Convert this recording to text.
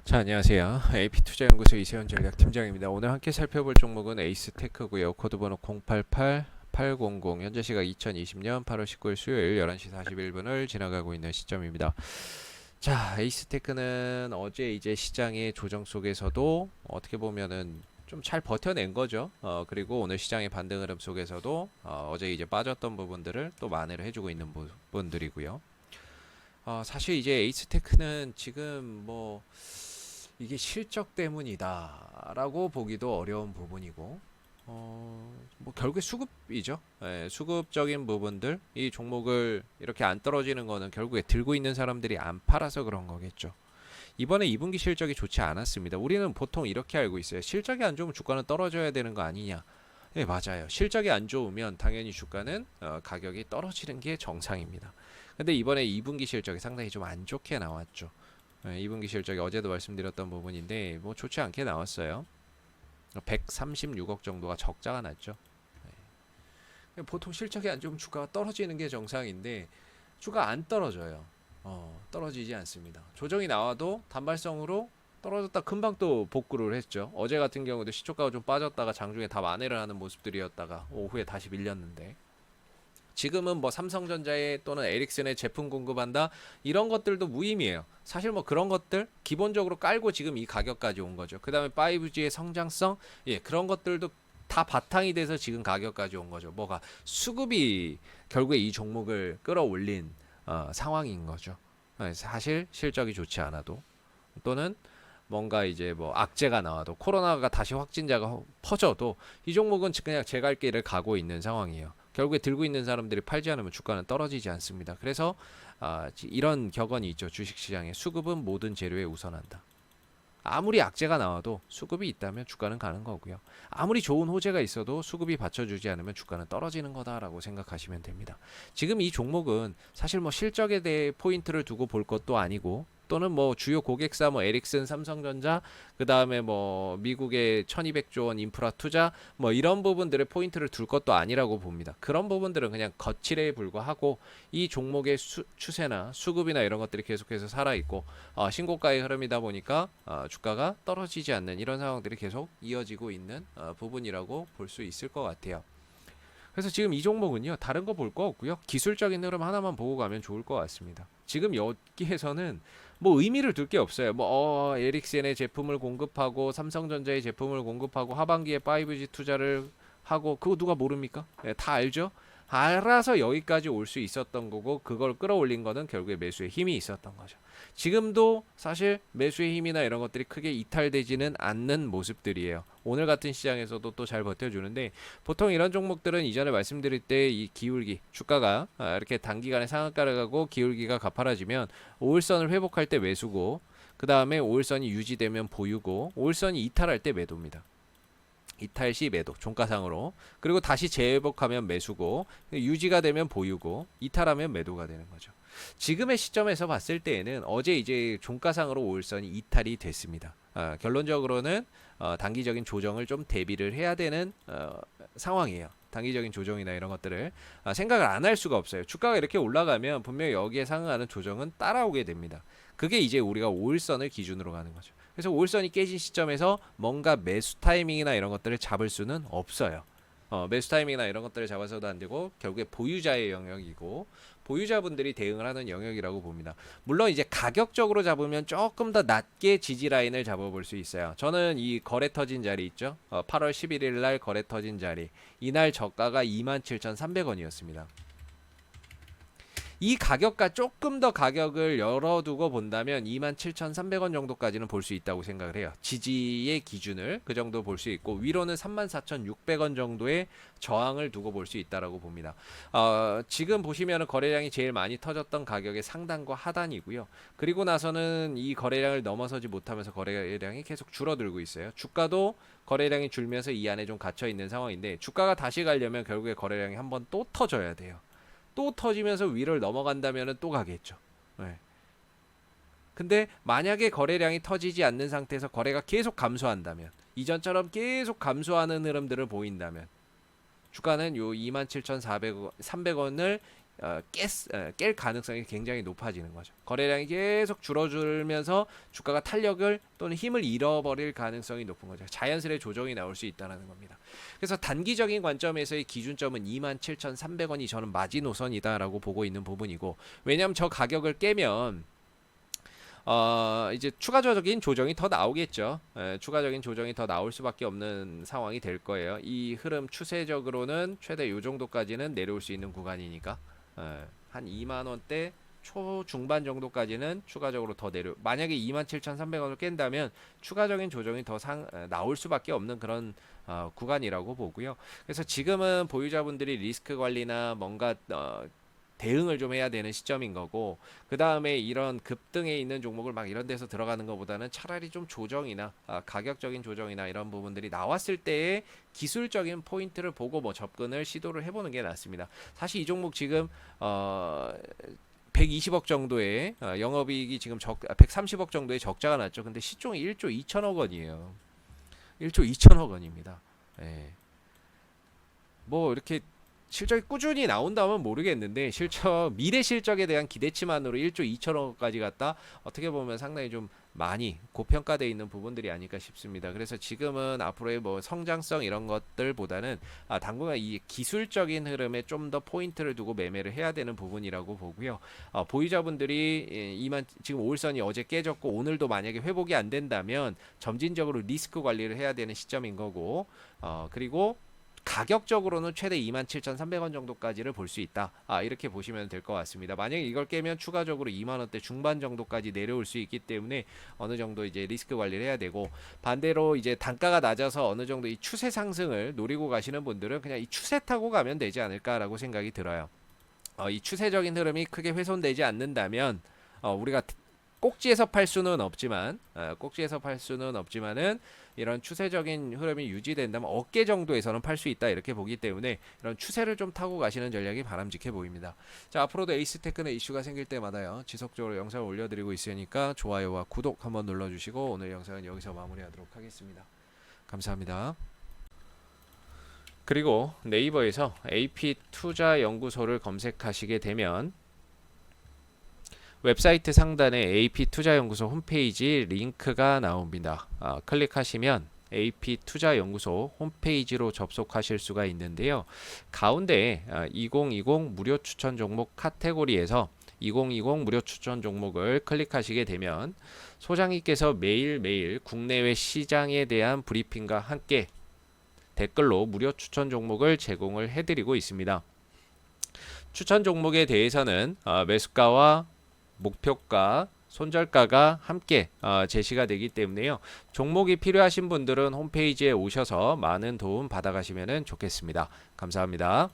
자, 안녕하세요. AP투자연구소 이세현 전략팀장입니다. 오늘 함께 살펴볼 종목은 에이스테크고요. 코드번호 088800, 현재 시각 2020년 8월 19일 수요일 11시 41분을 지나가고 있는 시점입니다. 자, 에이스테크는 어제 이제 시장의 조정 속에서도 어떻게 보면은 좀 잘 버텨낸 거죠. 그리고 오늘 시장의 반등 흐름 속에서도 어제 이제 빠졌던 부분들을 또 만회를 해주고 있는 부분들이고요. 사실 이제 에이스테크는 지금 뭐 이게 실적 때문이다라고 보기도 어려운 부분이고, 뭐 결국에 수급이죠. 예, 수급적인 부분들, 이 종목을 이렇게 안 떨어지는 거는 결국에 들고 있는 사람들이 안 팔아서 그런 거겠죠. 이번에 2분기 실적이 좋지 않았습니다. 우리는 보통 이렇게 알고 있어요. 실적이 안 좋으면 주가는 떨어져야 되는 거 아니냐. 네, 맞아요. 실적이 안 좋으면 당연히 주가는 가격이 떨어지는 게 정상입니다. 근데 이번에 2분기 실적이 상당히 좀 안 좋게 나왔죠. 2분기 실적이 어제도 말씀드렸던 부분인데 뭐 좋지 않게 나왔어요. 136억 정도가 적자가 났죠. 보통 실적이 안 좋으면 주가가 떨어지는 게 정상인데 주가 안 떨어져요. 떨어지지 않습니다. 조정이 나와도 단발성으로 떨어졌다 금방 또 복구를 했죠. 어제 같은 경우도 시초가가 좀 빠졌다가 장중에 다 만회를 하는 모습들이었다가 오후에 다시 밀렸는데, 지금은 뭐 삼성전자에 또는 에릭슨에 제품 공급한다 이런 것들도 무의미해요. 사실 뭐 그런 것들 기본적으로 깔고 지금 이 가격까지 온 거죠. 그 다음에 5G의 성장성, 예, 그런 것들도 다 바탕이 돼서 지금 가격까지 온 거죠. 뭐가 수급이 결국에 이 종목을 끌어올린 상황인 거죠. 사실 실적이 좋지 않아도 또는 뭔가 이제 뭐 악재가 나와도 코로나가 다시 확진자가 퍼져도 이 종목은 그냥 제 갈 길을 가고 있는 상황이에요. 결국에 들고 있는 사람들이 팔지 않으면 주가는 떨어지지 않습니다. 그래서 이런 격언이 있죠. 주식시장에 수급은 모든 재료에 우선한다. 아무리 악재가 나와도 수급이 있다면 주가는 가는 거고요. 아무리 좋은 호재가 있어도 수급이 받쳐주지 않으면 주가는 떨어지는 거다라고 생각하시면 됩니다. 지금 이 종목은 사실 뭐 실적에 대해 포인트를 두고 볼 것도 아니고, 또는 뭐 주요 고객사 뭐 에릭슨, 삼성전자, 그 다음에 뭐 미국의 1200조 원 인프라 투자 뭐 이런 부분들의 포인트를 둘 것도 아니라고 봅니다. 그런 부분들은 그냥 거칠에 불과하고 이 종목의 추세나 수급이나 이런 것들이 계속해서 살아있고 신고가의 흐름이다 보니까 주가가 떨어지지 않는 이런 상황들이 계속 이어지고 있는 부분이라고 볼 수 있을 것 같아요. 그래서 지금 이 종목은요, 다른 거 볼 거 없고요, 기술적인 흐름 하나만 보고 가면 좋을 것 같습니다. 지금 여기에서는 뭐 의미를 둘 게 없어요. 뭐 에릭센의 제품을 공급하고 삼성전자의 제품을 공급하고 하반기에 5G 투자를 하고, 그거 누가 모릅니까? 네, 다 알죠. 알아서 여기까지 올 수 있었던 거고, 그걸 끌어올린 거는 결국에 매수의 힘이 있었던 거죠. 지금도 사실 매수의 힘이나 이런 것들이 크게 이탈되지는 않는 모습들이에요. 오늘 같은 시장에서도 또 잘 버텨주는데, 보통 이런 종목들은 이전에 말씀드릴 때 이 기울기 주가가 이렇게 단기간에 상한가를 가고 기울기가 가파라지면 5일선을 회복할 때 매수고, 그 다음에 5일선이 유지되면 보유고, 5일선이 이탈할 때 매도입니다. 이탈 시 매도, 종가상으로. 그리고 다시 재회복하면 매수고, 유지가 되면 보유고, 이탈하면 매도가 되는 거죠. 지금의 시점에서 봤을 때에는 어제 이제 종가상으로 5일선이 이탈이 됐습니다. 결론적으로는 단기적인 조정을 좀 대비를 해야 되는 상황이에요. 단기적인 조정이나 이런 것들을 생각을 안 할 수가 없어요. 주가가 이렇게 올라가면 분명히 여기에 상응하는 조정은 따라오게 됩니다. 그게 이제 우리가 5일선을 기준으로 가는 거죠. 그래서 5일선이 깨진 시점에서 뭔가 매수 타이밍이나 이런 것들을 잡을 수는 없어요. 매수 타이밍이나 이런 것들을 잡아서도 안 되고, 결국에 보유자의 영역이고 보유자분들이 대응을 하는 영역이라고 봅니다. 물론 이제 가격적으로 잡으면 조금 더 낮게 지지 라인을 잡아볼 수 있어요. 저는 이 거래 터진 자리 있죠. 8월 11일 날 거래 터진 자리, 이날 저가가 27,300원이었습니다. 이 가격과 조금 더 가격을 열어두고 본다면 27,300원 정도까지는 볼 수 있다고 생각을 해요. 지지의 기준을 그 정도 볼 수 있고, 위로는 34,600원 정도의 저항을 두고 볼 수 있다라고 봅니다. 지금 보시면 거래량이 제일 많이 터졌던 가격의 상단과 하단이고요. 그리고 나서는 이 거래량을 넘어서지 못하면서 거래량이 계속 줄어들고 있어요. 주가도 거래량이 줄면서 이 안에 좀 갇혀 있는 상황인데, 주가가 다시 가려면 결국에 거래량이 한번 또 터져야 돼요. 또 터지면서 위를 넘어간다면 또 가겠죠. 네. 근데 만약에 거래량이 터지지 않는 상태에서 거래가 계속 감소한다면, 이전처럼 계속 감소하는 흐름들을 보인다면, 주가는 요 27,300원을 깰 가능성이 굉장히 높아지는 거죠. 거래량이 계속 줄어들면서 주가가 탄력을 또는 힘을 잃어버릴 가능성이 높은 거죠. 자연스레 조정이 나올 수 있다는 겁니다. 그래서 단기적인 관점에서의 기준점은 27,300원이 저는 마지노선이다라고 보고 있는 부분이고, 왜냐하면 저 가격을 깨면 이제 추가적인 조정이 더 나오겠죠. 추가적인 조정이 더 나올 수밖에 없는 상황이 될 거예요. 이 흐름 추세적으로는 최대 요 정도까지는 내려올 수 있는 구간이니까 한 2만 원대 초중반 정도까지는 추가적으로 더 만약에 27,300원을 깬다면 추가적인 조정이 더 나올 수밖에 없는 그런 구간이라고 보고요. 그래서 지금은 보유자분들이 리스크 관리나 뭔가 대응을 좀 해야 되는 시점인 거고, 그 다음에 이런 급등에 있는 종목을 막 이런 데서 들어가는 것보다는 차라리 좀 조정이나 가격적인 조정이나 이런 부분들이 나왔을 때의 기술적인 포인트를 보고 뭐 접근을 시도를 해보는 게 낫습니다. 사실 이 종목 지금 120억 정도의 영업이익이 지금 130억 정도의 적자가 났죠. 근데 시총이 1조 2천억 원이에요. 1조 2천억 원입니다. 예. 뭐 이렇게 실적이 꾸준히 나온다면 모르겠는데 미래 실적에 대한 기대치만으로 1조 2천억까지 갔다, 어떻게 보면 상당히 좀 많이 고평가되어 있는 부분들이 아닐까 싶습니다. 그래서 지금은 앞으로의 뭐 성장성 이런 것들보다는 당분간 이 기술적인 흐름에 좀 더 포인트를 두고 매매를 해야 되는 부분이라고 보고요. 보유자분들이 지금 5일선이 어제 깨졌고 오늘도 만약에 회복이 안 된다면 점진적으로 리스크 관리를 해야 되는 시점인 거고, 그리고 가격적으로는 최대 27,300원 정도까지를 볼 수 있다. 이렇게 보시면 될 것 같습니다. 만약에 이걸 깨면 추가적으로 2만원대 중반 정도까지 내려올 수 있기 때문에 어느 정도 이제 리스크 관리를 해야 되고, 반대로 이제 단가가 낮아서 어느 정도 이 추세 상승을 노리고 가시는 분들은 그냥 이 추세 타고 가면 되지 않을까라고 생각이 들어요. 이 추세적인 흐름이 크게 훼손되지 않는다면 우리가 꼭지에서 팔 수는 없지만 은 이런 추세적인 흐름이 유지된다면 어깨 정도에서는 팔 수 있다, 이렇게 보기 때문에 이런 추세를 좀 타고 가시는 전략이 바람직해 보입니다. 자, 앞으로도 에이스테크는 이슈가 생길 때마다요 지속적으로 영상을 올려드리고 있으니까 좋아요와 구독 한번 눌러주시고, 오늘 영상은 여기서 마무리하도록 하겠습니다. 감사합니다. 그리고 네이버에서 AP투자연구소를 검색하시게 되면 웹사이트 상단에 AP투자연구소 홈페이지 링크가 나옵니다. 클릭하시면 AP투자연구소 홈페이지로 접속하실 수가 있는데요. 가운데 2020 무료 추천 종목 카테고리에서 2020 무료 추천 종목을 클릭하시게 되면 소장님께서 매일매일 국내외 시장에 대한 브리핑과 함께 댓글로 무료 추천 종목을 제공을 해드리고 있습니다. 추천 종목에 대해서는 매수가와 목표가, 손절가가 함께 제시가 되기 때문에요. 종목이 필요하신 분들은 홈페이지에 오셔서 많은 도움 받아가시면 좋겠습니다. 감사합니다.